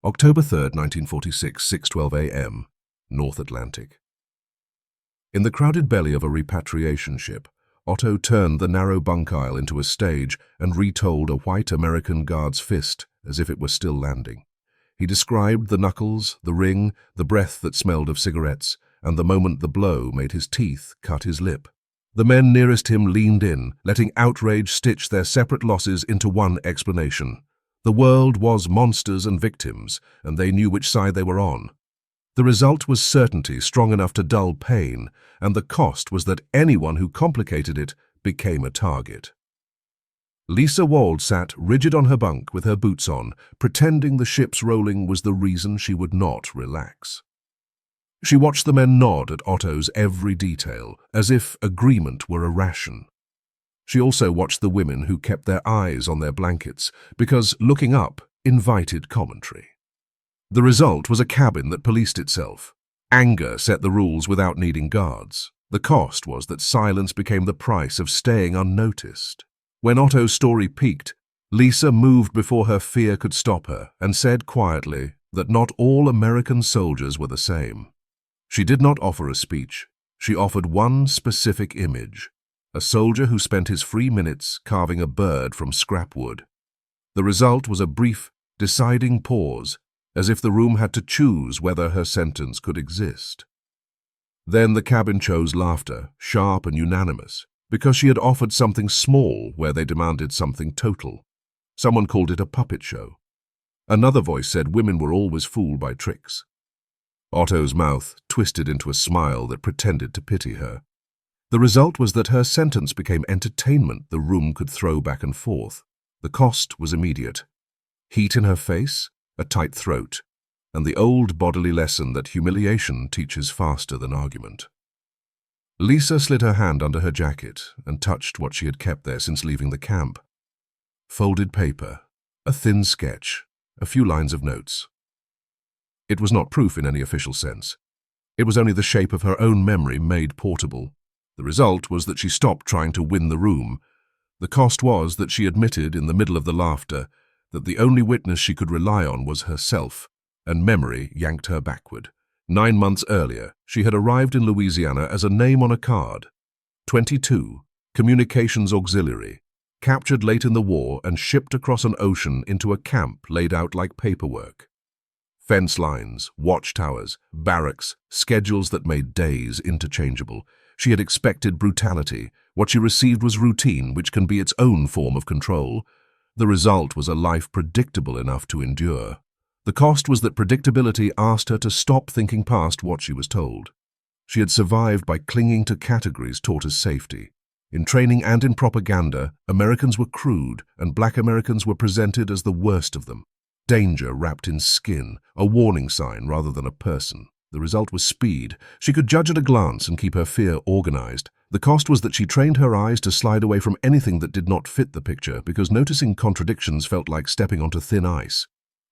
October 3rd, 1946, 6:12 a.m., North Atlantic. In the crowded belly of a repatriation ship, Otto turned the narrow bunk aisle into a stage and retold a white American guard's fist as if it were still landing. He described the knuckles, the ring, the breath that smelled of cigarettes, and the moment the blow made his teeth cut his lip. The men nearest him leaned in, letting outrage stitch their separate losses into one explanation. The world was monsters and victims, and they knew which side they were on. The result was certainty strong enough to dull pain, and the cost was that anyone who complicated it became a target. Lisa Wald sat rigid on her bunk with her boots on, pretending the ship's rolling was the reason she would not relax. She watched the men nod at Otto's every detail, as if agreement were a ration. She also watched the women who kept their eyes on their blankets, because looking up invited commentary. The result was a cabin that policed itself. Anger set the rules without needing guards. The cost was that silence became the price of staying unnoticed. When Otto's story peaked, Lisa moved before her fear could stop her and said quietly that not all American soldiers were the same. She did not offer a speech. She offered one specific image, a soldier who spent his free minutes carving a bird from scrap wood. The result was a brief, deciding pause, as if the room had to choose whether her sentence could exist. Then the cabin chose laughter, sharp and unanimous, because she had offered something small where they demanded something total. Someone called it a puppet show. Another voice said women were always fooled by tricks. Otto's mouth twisted into a smile that pretended to pity her. The result was that her sentence became entertainment the room could throw back and forth. The cost was immediate. Heat in her face, a tight throat, and the old bodily lesson that humiliation teaches faster than argument. Lisa slid her hand under her jacket and touched what she had kept there since leaving the camp. Folded paper, a thin sketch, a few lines of notes. It was not proof in any official sense. It was only the shape of her own memory made portable. The result was that she stopped trying to win the room. The cost was that she admitted in the middle of the laughter that the only witness she could rely on was herself, and memory yanked her backward. 9 months earlier, she had arrived in Louisiana as a name on a card. 22, communications auxiliary, captured late in the war and shipped across an ocean into a camp laid out like paperwork. Fence lines, watchtowers, barracks, schedules that made days interchangeable. She had expected brutality. What she received was routine, which can be its own form of control. The result was a life predictable enough to endure. The cost was that predictability asked her to stop thinking past what she was told. She had survived by clinging to categories taught as safety. In training and in propaganda, Americans were crude, and black Americans were presented as the worst of them. Danger wrapped in skin, a warning sign rather than a person. The result was speed. She could judge at a glance and keep her fear organized. The cost was that she trained her eyes to slide away from anything that did not fit the picture, because noticing contradictions felt like stepping onto thin ice.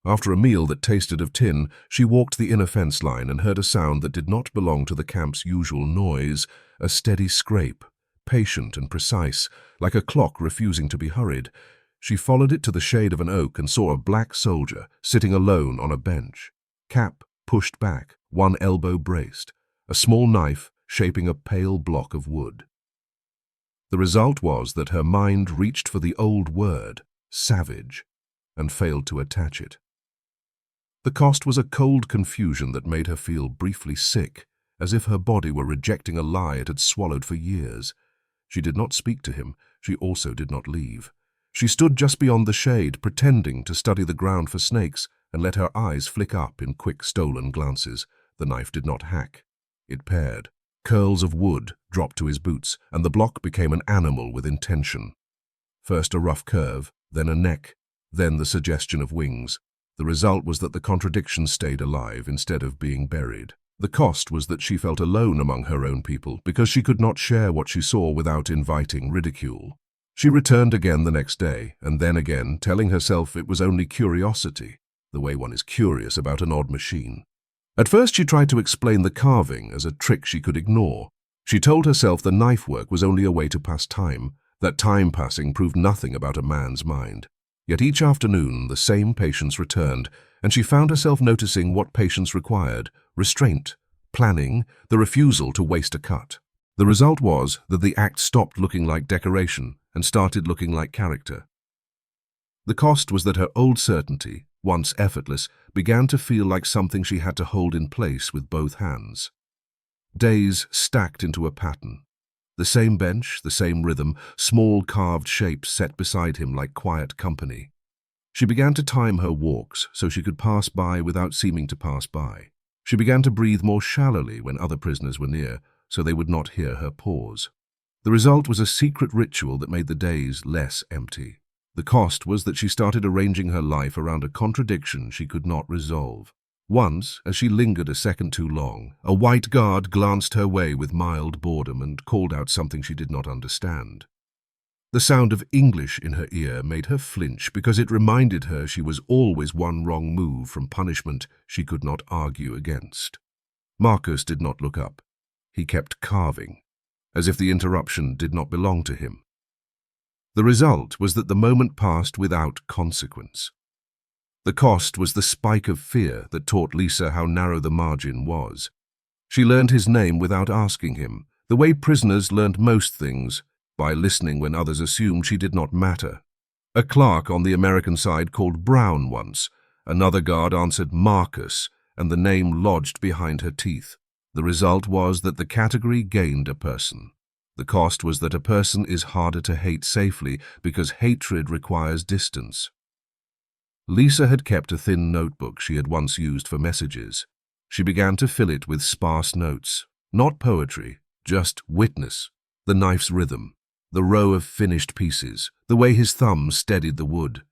After a meal that tasted of tin, she walked the inner fence line and heard a sound that did not belong to the camp's usual noise, a steady scrape, patient and precise, like a clock refusing to be hurried. She followed it to the shade of an oak and saw a black soldier sitting alone on a bench, cap pushed back, one elbow braced, a small knife shaping a pale block of wood. The result was that her mind reached for the old word, savage, and failed to attach it. The cost was a cold confusion that made her feel briefly sick, as if her body were rejecting a lie it had swallowed for years. She did not speak to him. She also did not leave. She stood just beyond the shade, pretending to study the ground for snakes, and let her eyes flick up in quick, stolen glances. The knife did not hack. It pared. Curls of wood dropped to his boots, and the block became an animal with intention. First a rough curve, then a neck, then the suggestion of wings. The result was that the contradiction stayed alive instead of being buried. The cost was that she felt alone among her own people, because she could not share what she saw without inviting ridicule. She returned again the next day, and then again, telling herself it was only curiosity, the way one is curious about an odd machine. At first she tried to explain the carving as a trick she could ignore. She told herself the knife work was only a way to pass time, that time passing proved nothing about a man's mind. Yet each afternoon the same patience returned, and she found herself noticing what patience required: restraint, planning, the refusal to waste a cut. The result was that the act stopped looking like decoration and started looking like character. The cost was that her old certainty, once effortless, began to feel like something she had to hold in place with both hands. Days stacked into a pattern. The same bench, the same rhythm, small carved shapes set beside him like quiet company. She began to time her walks so she could pass by without seeming to pass by. She began to breathe more shallowly when other prisoners were near, so they would not hear her pause. The result was a secret ritual that made the days less empty. The cost was that she started arranging her life around a contradiction she could not resolve. Once, as she lingered a second too long, a white guard glanced her way with mild boredom and called out something she did not understand. The sound of English in her ear made her flinch because it reminded her she was always one wrong move from punishment she could not argue against. Marcus did not look up. He kept carving, as if the interruption did not belong to him. The result was that the moment passed without consequence. The cost was the spike of fear that taught Lisa how narrow the margin was. She learned his name without asking him, the way prisoners learned most things, by listening when others assumed she did not matter. A clerk on the American side called Brown once. Another guard answered Marcus, and the name lodged behind her teeth. The result was that the category gained a person. The cost was that a person is harder to hate safely because hatred requires distance. Lisa had kept a thin notebook she had once used for messages. She began to fill it with sparse notes, not poetry, just witness, the knife's rhythm, the row of finished pieces, the way his thumb steadied the wood.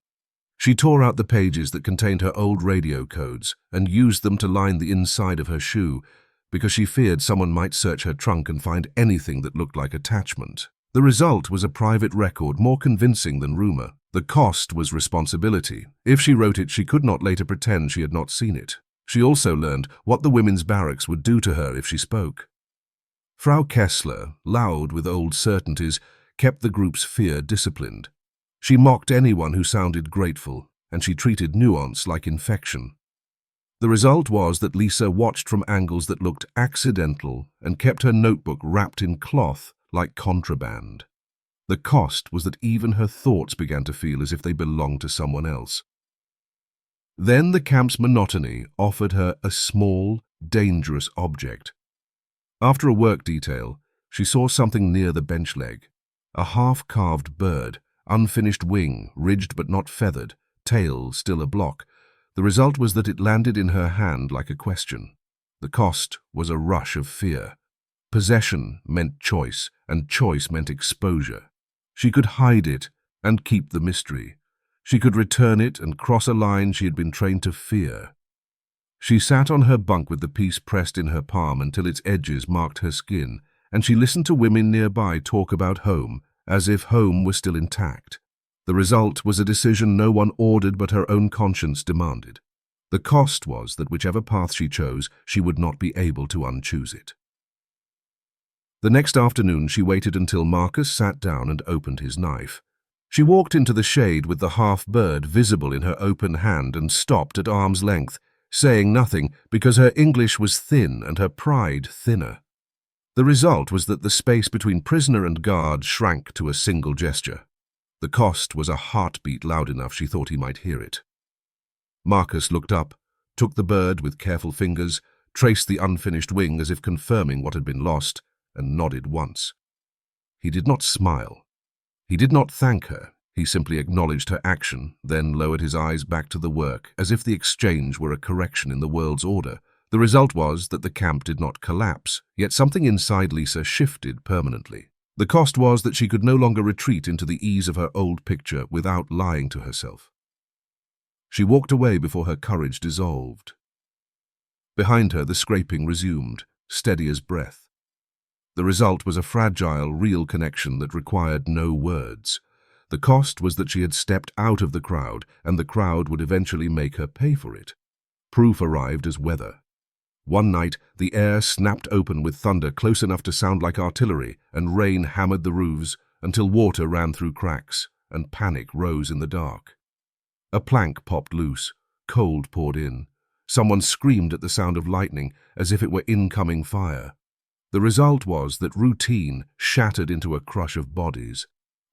She tore out the pages that contained her old radio codes and used them to line the inside of her shoe, because she feared someone might search her trunk and find anything that looked like attachment. The result was a private record more convincing than rumor. The cost was responsibility. If she wrote it, she could not later pretend she had not seen it. She also learned what the women's barracks would do to her if she spoke. Frau Kessler, loud with old certainties, kept the group's fear disciplined. She mocked anyone who sounded grateful, and she treated nuance like infection. The result was that Lisa watched from angles that looked accidental and kept her notebook wrapped in cloth like contraband. The cost was that even her thoughts began to feel as if they belonged to someone else. Then the camp's monotony offered her a small, dangerous object. After a work detail, she saw something near the bench leg. A half-carved bird, unfinished wing, ridged but not feathered, tail still a block. The result was that it landed in her hand like a question. The cost was a rush of fear. Possession meant choice, and choice meant exposure. She could hide it and keep the mystery. She could return it and cross a line she had been trained to fear. She sat on her bunk with the piece pressed in her palm until its edges marked her skin, and she listened to women nearby talk about home, as if home was still intact. The result was a decision no one ordered but her own conscience demanded. The cost was that whichever path she chose, she would not be able to unchoose it. The next afternoon she waited until Marcus sat down and opened his knife. She walked into the shade with the half-bird visible in her open hand and stopped at arm's length, saying nothing because her English was thin and her pride thinner. The result was that the space between prisoner and guard shrank to a single gesture. The cost was a heartbeat loud enough she thought he might hear it. Marcus looked up, took the bird with careful fingers, traced the unfinished wing as if confirming what had been lost, and nodded once. He did not smile. He did not thank her. He simply acknowledged her action, then lowered his eyes back to the work, as if the exchange were a correction in the world's order. The result was that the camp did not collapse, yet something inside Lisa shifted permanently. The cost was that she could no longer retreat into the ease of her old picture without lying to herself. She walked away before her courage dissolved. Behind her, the scraping resumed, steady as breath. The result was a fragile, real connection that required no words. The cost was that she had stepped out of the crowd, and the crowd would eventually make her pay for it. Proof arrived as weather. One night, the air snapped open with thunder close enough to sound like artillery, and rain hammered the roofs until water ran through cracks, and panic rose in the dark. A plank popped loose. Cold poured in. Someone screamed at the sound of lightning, as if it were incoming fire. The result was that routine shattered into a crush of bodies.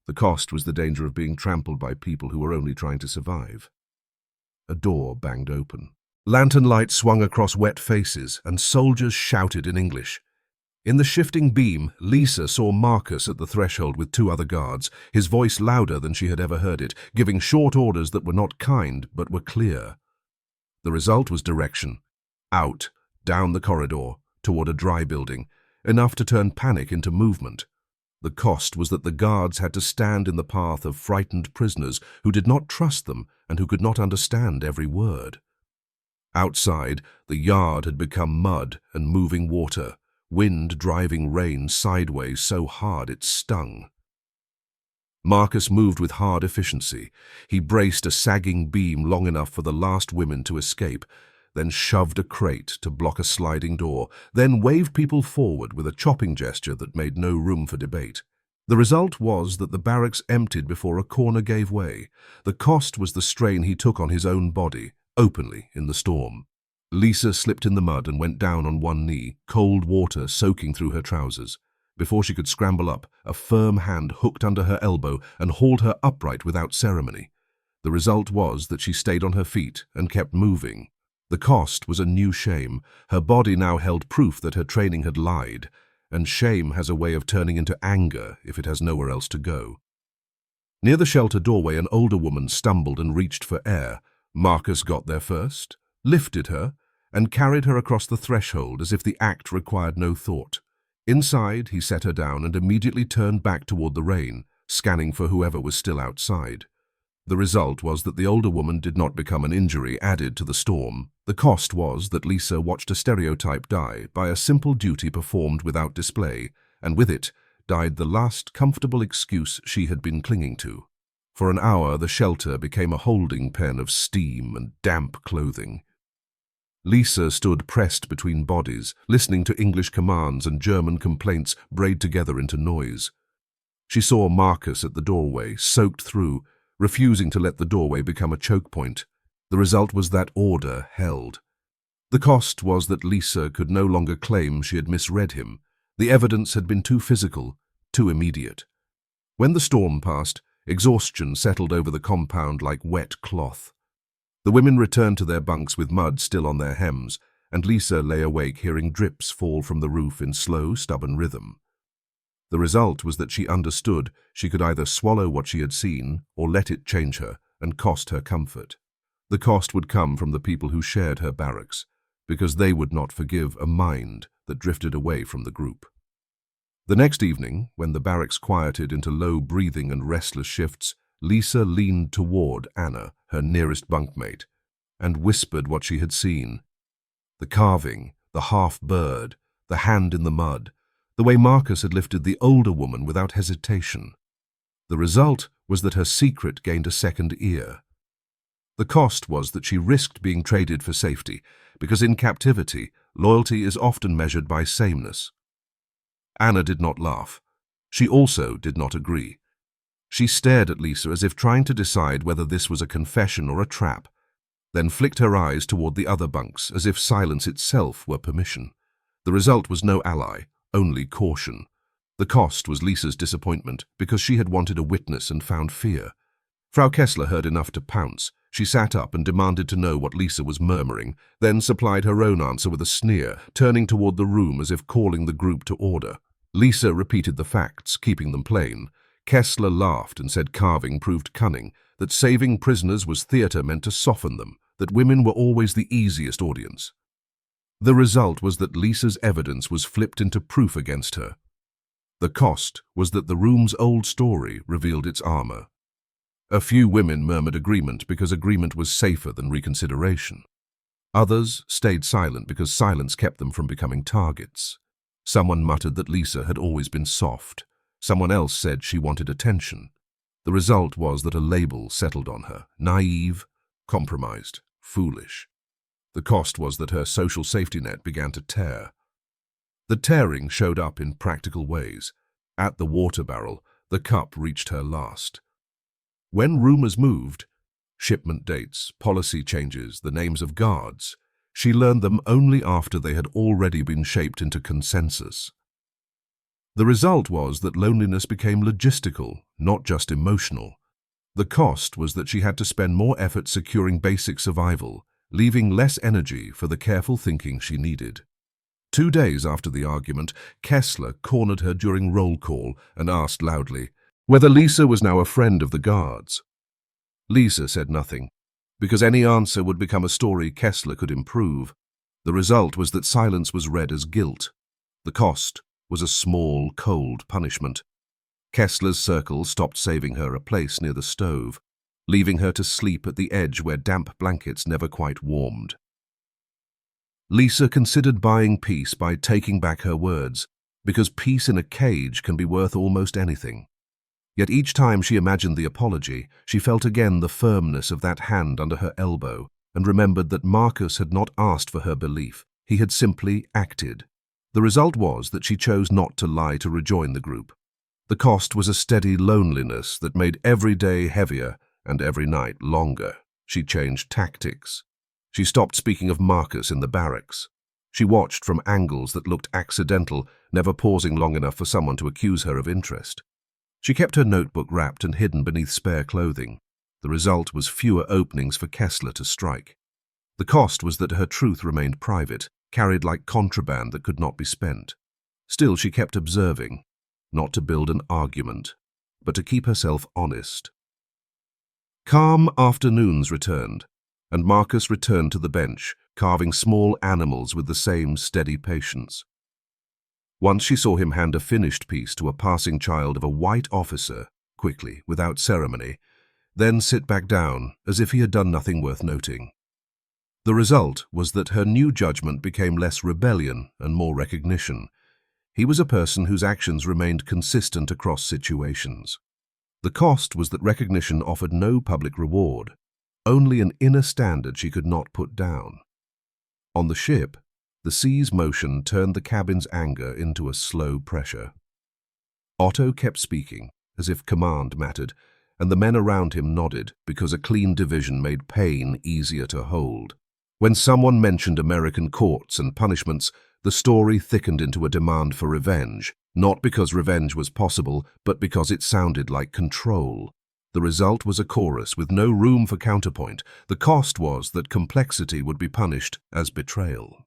The cost was the danger of being trampled by people who were only trying to survive. A door banged open. Lantern light swung across wet faces, and soldiers shouted in English. In the shifting beam, Lisa saw Marcus at the threshold with 2 other guards, his voice louder than she had ever heard it, giving short orders that were not kind but were clear. The result was direction. Out, down the corridor, toward a dry building, enough to turn panic into movement. The cost was that the guards had to stand in the path of frightened prisoners who did not trust them and who could not understand every word. Outside, the yard had become mud and moving water, wind driving rain sideways so hard it stung. Marcus moved with hard efficiency. He braced a sagging beam long enough for the last women to escape, then shoved a crate to block a sliding door, then waved people forward with a chopping gesture that made no room for debate. The result was that the barracks emptied before a corner gave way. The cost was the strain he took on his own body, openly in the storm. Lisa slipped in the mud and went down on one knee, cold water soaking through her trousers. Before she could scramble up, a firm hand hooked under her elbow and hauled her upright without ceremony. The result was that she stayed on her feet and kept moving. The cost was a new shame. Her body now held proof that her training had lied, and shame has a way of turning into anger if it has nowhere else to go. Near the shelter doorway, an older woman stumbled and reached for air. Marcus got there first, lifted her, and carried her across the threshold as if the act required no thought. Inside, he set her down and immediately turned back toward the rain, scanning for whoever was still outside. The result was that the older woman did not become an injury added to the storm. The cost was that Lisa watched a stereotype die by a simple duty performed without display, and with it died the last comfortable excuse she had been clinging to. For an hour, the shelter became a holding pen of steam and damp clothing. Lisa stood pressed between bodies, listening to English commands and German complaints braid together into noise. She saw Marcus at the doorway, soaked through, refusing to let the doorway become a choke point. The result was that order held. The cost was that Lisa could no longer claim she had misread him. The evidence had been too physical, too immediate. When the storm passed, exhaustion settled over the compound like wet cloth. The women returned to their bunks with mud still on their hems, and Lisa lay awake hearing drips fall from the roof in slow, stubborn rhythm. The result was that she understood she could either swallow what she had seen or let it change her and cost her comfort. The cost would come from the people who shared her barracks, because they would not forgive a mind that drifted away from the group. The next evening, when the barracks quieted into low breathing and restless shifts, Lisa leaned toward Anna, her nearest bunkmate, and whispered what she had seen. The carving, the half-bird, the hand in the mud, the way Marcus had lifted the older woman without hesitation. The result was that her secret gained a second ear. The cost was that she risked being traded for safety, because in captivity, loyalty is often measured by sameness. Anna did not laugh. She also did not agree. She stared at Lisa as if trying to decide whether this was a confession or a trap, then flicked her eyes toward the other bunks as if silence itself were permission. The result was no ally, only caution. The cost was Lisa's disappointment because she had wanted a witness and found fear. Frau Kessler heard enough to pounce. She sat up and demanded to know what Lisa was murmuring, then supplied her own answer with a sneer, turning toward the room as if calling the group to order. Lisa repeated the facts, keeping them plain. Kessler laughed and said carving proved cunning, that saving prisoners was theater meant to soften them, that women were always the easiest audience. The result was that Lisa's evidence was flipped into proof against her. The cost was that the room's old story revealed its armor. A few women murmured agreement because agreement was safer than reconsideration. Others stayed silent because silence kept them from becoming targets. Someone muttered that Lisa had always been soft. Someone else said she wanted attention. The result was that a label settled on her: naive, compromised, foolish. The cost was that her social safety net began to tear. The tearing showed up in practical ways. At the water barrel, the cup reached her last. When rumors moved, Shipment dates, policy changes, the names of guards. She learned them only after they had already been shaped into consensus. The result was that loneliness became logistical, not just emotional. The cost was that she had to spend more effort securing basic survival, leaving less energy for the careful thinking she needed. 2 days after the argument, Kessler cornered her during roll call and asked loudly whether Lisa was now a friend of the guards. Lisa said nothing, because any answer would become a story Kessler could improve. The result was that silence was read as guilt. The cost was a small, cold punishment. Kessler's circle stopped saving her a place near the stove, leaving her to sleep at the edge where damp blankets never quite warmed. Lisa considered buying peace by taking back her words, because peace in a cage can be worth almost anything. Yet each time she imagined the apology, she felt again the firmness of that hand under her elbow and remembered that Marcus had not asked for her belief. He had simply acted. The result was that she chose not to lie to rejoin the group. The cost was a steady loneliness that made every day heavier and every night longer. She changed tactics. She stopped speaking of Marcus in the barracks. She watched from angles that looked accidental, never pausing long enough for someone to accuse her of interest. She kept her notebook wrapped and hidden beneath spare clothing. The result was fewer openings for Kessler to strike. The cost was that her truth remained private, carried like contraband that could not be spent. Still, she kept observing, not to build an argument, but to keep herself honest. Calm afternoons returned, and Marcus returned to the bench, carving small animals with the same steady patience. Once she saw him hand a finished piece to a passing child of a white officer, quickly, without ceremony, then sit back down as if he had done nothing worth noting. The result was that her new judgment became less rebellion and more recognition. He was a person whose actions remained consistent across situations. The cost was that recognition offered no public reward, only an inner standard she could not put down. On the ship, the sea's motion turned the cabin's anger into a slow pressure. Otto kept speaking, as if command mattered, and the men around him nodded because a clean division made pain easier to hold. When someone mentioned American courts and punishments, the story thickened into a demand for revenge, not because revenge was possible, but because it sounded like control. The result was a chorus with no room for counterpoint. The cost was that complexity would be punished as betrayal.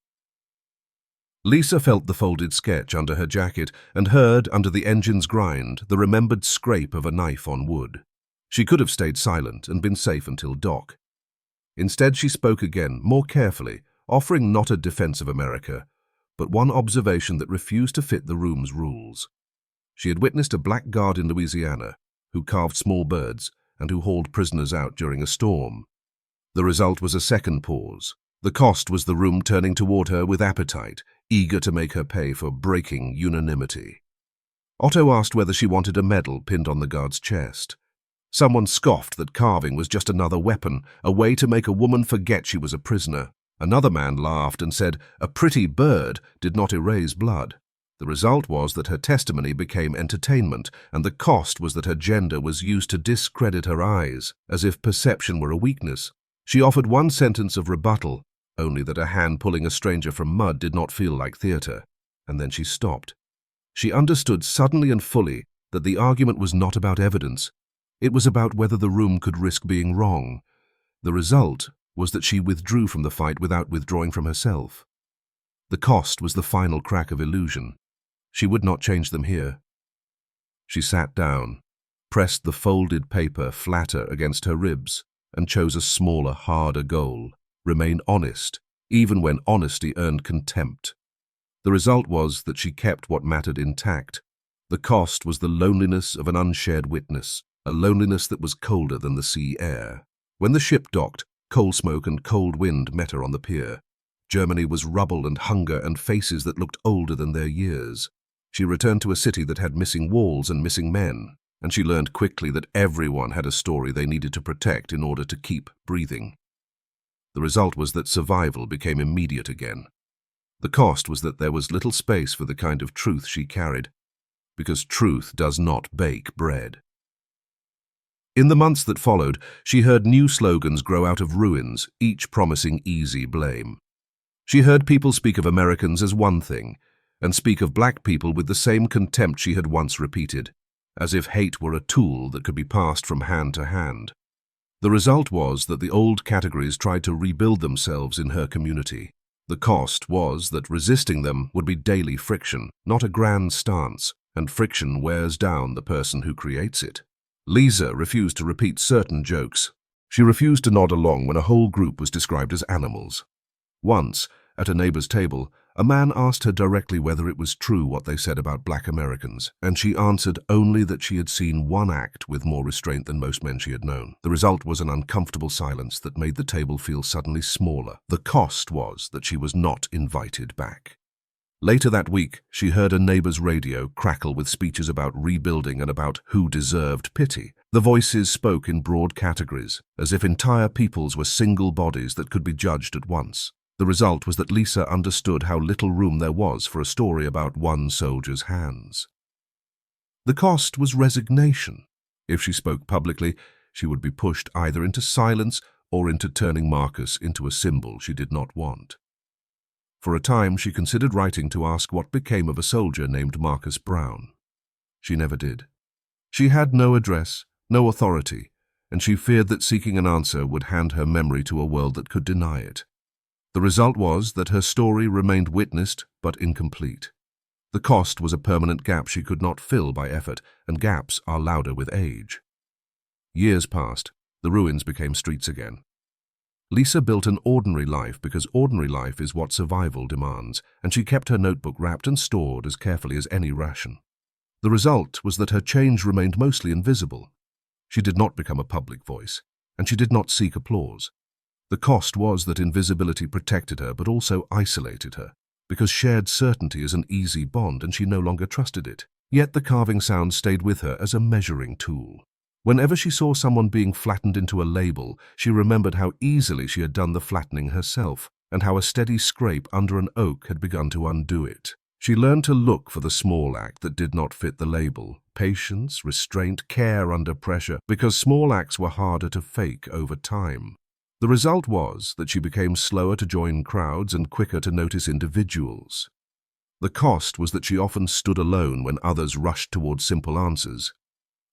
Lisa felt the folded sketch under her jacket and heard, under the engine's grind, the remembered scrape of a knife on wood. She could have stayed silent and been safe until dock. Instead, she spoke again, more carefully, offering not a defense of America, but one observation that refused to fit the room's rules. She had witnessed a black guard in Louisiana who carved small birds and who hauled prisoners out during a storm. The result was a second pause. The cost was the room turning toward her with appetite, eager to make her pay for breaking unanimity. Otto asked whether she wanted a medal pinned on the guard's chest. Someone scoffed that carving was just another weapon, a way to make a woman forget she was a prisoner. Another man laughed and said a pretty bird did not erase blood. The result was that her testimony became entertainment, and the cost was that her gender was used to discredit her eyes, as if perception were a weakness. She offered one sentence of rebuttal, only that a hand pulling a stranger from mud did not feel like theatre, and then she stopped. She understood suddenly and fully that the argument was not about evidence. It was about whether the room could risk being wrong. The result was that she withdrew from the fight without withdrawing from herself. The cost was the final crack of illusion. She would not change them here. She sat down, pressed the folded paper flatter against her ribs, and chose a smaller, harder goal. Remain honest, even when honesty earned contempt. The result was that she kept what mattered intact. The cost was the loneliness of an unshared witness, a loneliness that was colder than the sea air. When the ship docked, coal smoke and cold wind met her on the pier. Germany was rubble and hunger and faces that looked older than their years. She returned to a city that had missing walls and missing men, and she learned quickly that everyone had a story they needed to protect in order to keep breathing. The result was that survival became immediate again. The cost was that there was little space for the kind of truth she carried, because truth does not bake bread. In the months that followed, she heard new slogans grow out of ruins, each promising easy blame. She heard people speak of Americans as one thing, and speak of black people with the same contempt she had once repeated, as if hate were a tool that could be passed from hand to hand. The result was that the old categories tried to rebuild themselves in her community. The cost was that resisting them would be daily friction, not a grand stance, and friction wears down the person who creates it. Lisa refused to repeat certain jokes. She refused to nod along when a whole group was described as animals. Once, at a neighbor's table, a man asked her directly whether it was true what they said about black Americans, and she answered only that she had seen one act with more restraint than most men she had known. The result was an uncomfortable silence that made the table feel suddenly smaller. The cost was that she was not invited back. Later that week, she heard a neighbor's radio crackle with speeches about rebuilding and about who deserved pity. The voices spoke in broad categories, as if entire peoples were single bodies that could be judged at once. The result was that Lisa understood how little room there was for a story about one soldier's hands. The cost was resignation. If she spoke publicly, she would be pushed either into silence or into turning Marcus into a symbol she did not want. For a time, she considered writing to ask what became of a soldier named Marcus Brown. She never did. She had no address, no authority, and she feared that seeking an answer would hand her memory to a world that could deny it. The result was that her story remained witnessed but incomplete. The cost was a permanent gap she could not fill by effort, and gaps are louder with age. Years passed. The ruins became streets again. Lisa built an ordinary life because ordinary life is what survival demands, and she kept her notebook wrapped and stored as carefully as any ration. The result was that her change remained mostly invisible. She did not become a public voice, and she did not seek applause. The cost was that invisibility protected her but also isolated her, because shared certainty is an easy bond and she no longer trusted it. Yet the carving sound stayed with her as a measuring tool. Whenever she saw someone being flattened into a label, she remembered how easily she had done the flattening herself, and how a steady scrape under an oak had begun to undo it. She learned to look for the small act that did not fit the label, patience, restraint, care under pressure, because small acts were harder to fake over time. The result was that she became slower to join crowds and quicker to notice individuals. The cost was that she often stood alone when others rushed towards simple answers.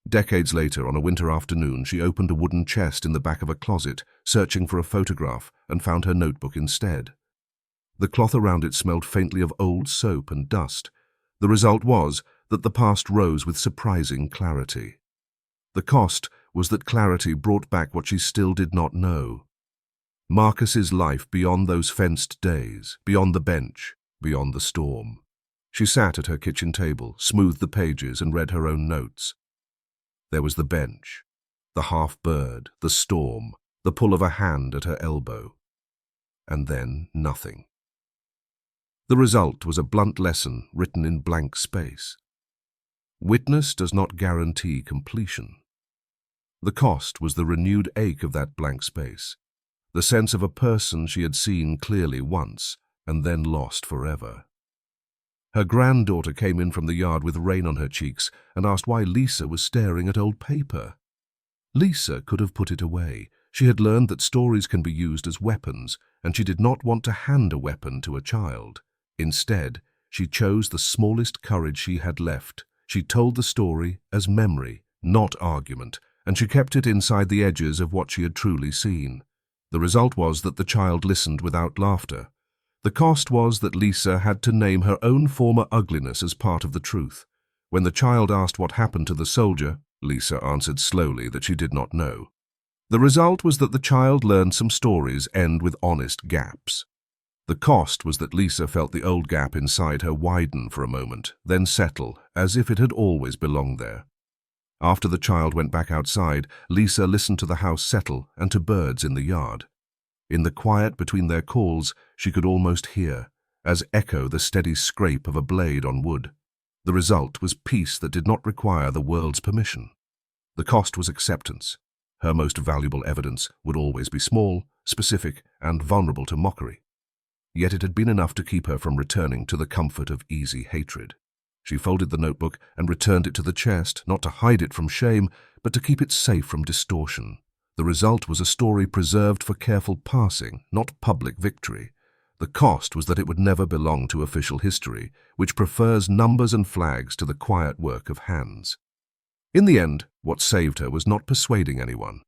Decades later, on a winter afternoon, she opened a wooden chest in the back of a closet, searching for a photograph, and found her notebook instead. The cloth around it smelled faintly of old soap and dust. The result was that the past rose with surprising clarity. The cost was that clarity brought back what she still did not know. Marcus's life beyond those fenced days, beyond the bench, beyond the storm. She sat at her kitchen table, smoothed the pages, and read her own notes. There was the bench, the half-bird, the storm, the pull of a hand at her elbow. And then nothing. The result was a blunt lesson written in blank space. Witness does not guarantee completion. The cost was the renewed ache of that blank space, the sense of a person she had seen clearly once and then lost forever. Her granddaughter came in from the yard with rain on her cheeks and asked why Lisa was staring at old paper. Lisa could have put it away. She had learned that stories can be used as weapons, and she did not want to hand a weapon to a child. Instead, she chose the smallest courage she had left. She told the story as memory, not argument, and she kept it inside the edges of what she had truly seen. The result was that the child listened without laughter. The cost was that Lisa had to name her own former ugliness as part of the truth. When the child asked what happened to the soldier, Lisa answered slowly that she did not know. The result was that the child learned some stories end with honest gaps. The cost was that Lisa felt the old gap inside her widen for a moment, then settle, as if it had always belonged there. After the child went back outside, Lisa listened to the house settle and to birds in the yard. In the quiet between their calls, she could almost hear, as echo the steady scrape of a blade on wood. The result was peace that did not require the world's permission. The cost was acceptance. Her most valuable evidence would always be small, specific, and vulnerable to mockery. Yet it had been enough to keep her from returning to the comfort of easy hatred. She folded the notebook and returned it to the chest, not to hide it from shame, but to keep it safe from distortion. The result was a story preserved for careful passing, not public victory. The cost was that it would never belong to official history, which prefers numbers and flags to the quiet work of hands. In the end, what saved her was not persuading anyone.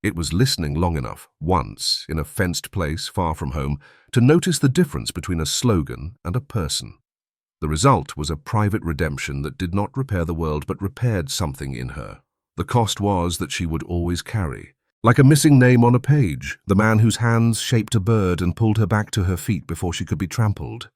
It was listening long enough, once, in a fenced place far from home, to notice the difference between a slogan and a person. The result was a private redemption that did not repair the world but repaired something in her. The cost was that she would always carry. Like a missing name on a page, the man whose hands shaped a bird and pulled her back to her feet before she could be trampled.